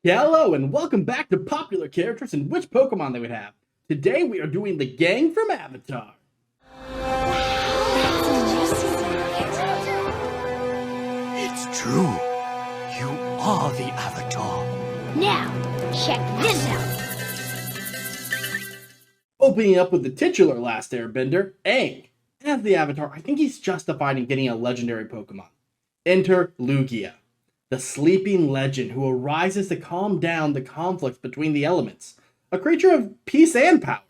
Hello and welcome back to Popular Characters and which Pokemon they would have. Today we are doing the Gaang from Avatar. It's true. You are the Avatar. Now, check this out. Opening up with the titular Last Airbender, Aang. As the Avatar, I think he's justified in getting a legendary Pokemon. Enter Lugia, the sleeping legend who arises to calm down the conflicts between the elements. A creature of peace and power.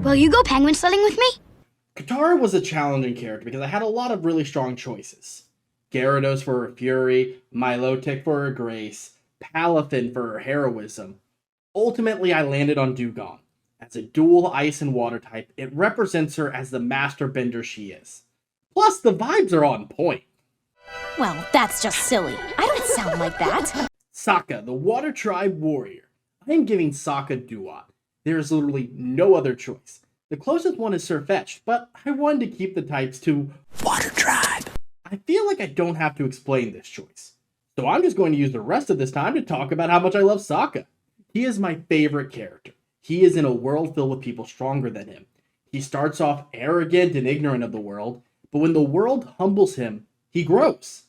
Will you go penguin sledding with me? Katara was a challenging character because I had a lot of really strong choices. Gyarados for her fury, Milotic for her grace, Palafin for her heroism. Ultimately, I landed on Dugong. As a dual ice and water type, it represents her as the master bender she is. Plus, the vibes are on point. Well, that's just silly. I don't sound like that. Sokka, the water tribe warrior. I am giving Sokka Duat. There is literally no other choice. The closest one is Sirfetch'd, but I wanted to keep the types to Water Tribe. I feel like I don't have to explain this choice. So I'm just going to use the rest of this time to talk about how much I love Sokka. He is my favorite character. He is in a world filled with people stronger than him. He starts off arrogant and ignorant of the world, but when the world humbles him, he grows.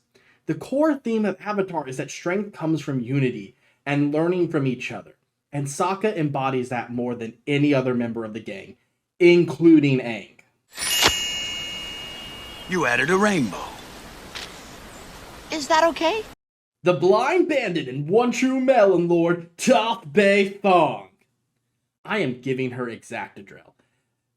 The core theme of Avatar is that strength comes from unity and learning from each other, and Sokka embodies that more than any other member of the gang, including Aang. You added a rainbow. Is that okay? The blind bandit and one true melon lord, Toph Bay Thong. I am giving her Exactadrill.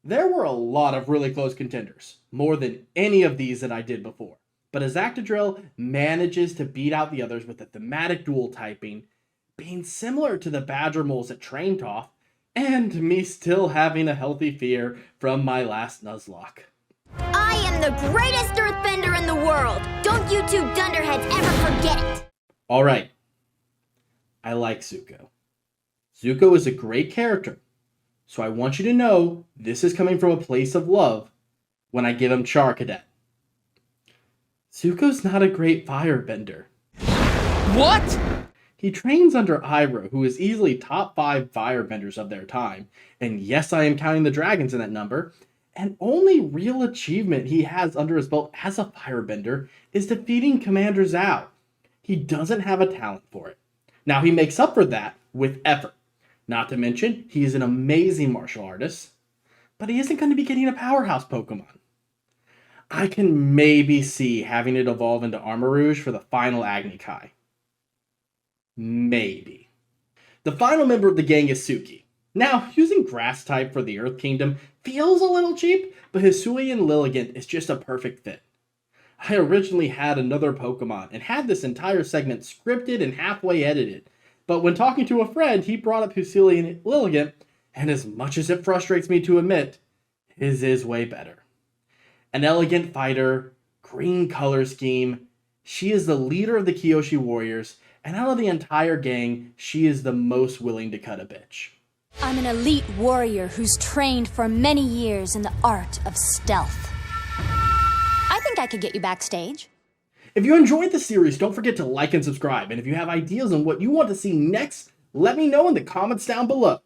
There were a lot of really close contenders, more than any of these that I did before. But Exactadrill manages to beat out the others with a thematic dual typing, being similar to the Badger moles that trained Toph, and me still having a healthy fear from my last Nuzlocke. I am the greatest earthbender in the world. Don't you two dunderheads ever forget it. Alright, I like Zuko. Zuko is a great character, so I want you to know this is coming from a place of love when I give him Char Cadet. Zuko's not a great firebender. What? He trains under Iroh, who is easily top 5 firebenders of their time, and yes, I am counting the dragons in that number, and only real achievement he has under his belt as a firebender is defeating Commander Zhao. He doesn't have a talent for it. Now, he makes up for that with effort. Not to mention, he is an amazing martial artist, but he isn't going to be getting a powerhouse Pokemon. I can maybe see having it evolve into Armarouge for the final Agni Kai. Maybe. The final member of the gang is Suki. Now, using Grass type for the Earth Kingdom feels a little cheap, but Hisuian Lilligant is just a perfect fit. I originally had another Pokemon and had this entire segment scripted and halfway edited, but when talking to a friend, he brought up Hisuian Lilligant, and as much as it frustrates me to admit, his is way better. An elegant fighter, green color scheme, she is the leader of the Kyoshi Warriors, and out of the entire gang, she is the most willing to cut a bitch. I'm an elite warrior who's trained for many years in the art of stealth. I think I could get you backstage. If you enjoyed the series, don't forget to like and subscribe, and if you have ideas on what you want to see next, let me know in the comments down below.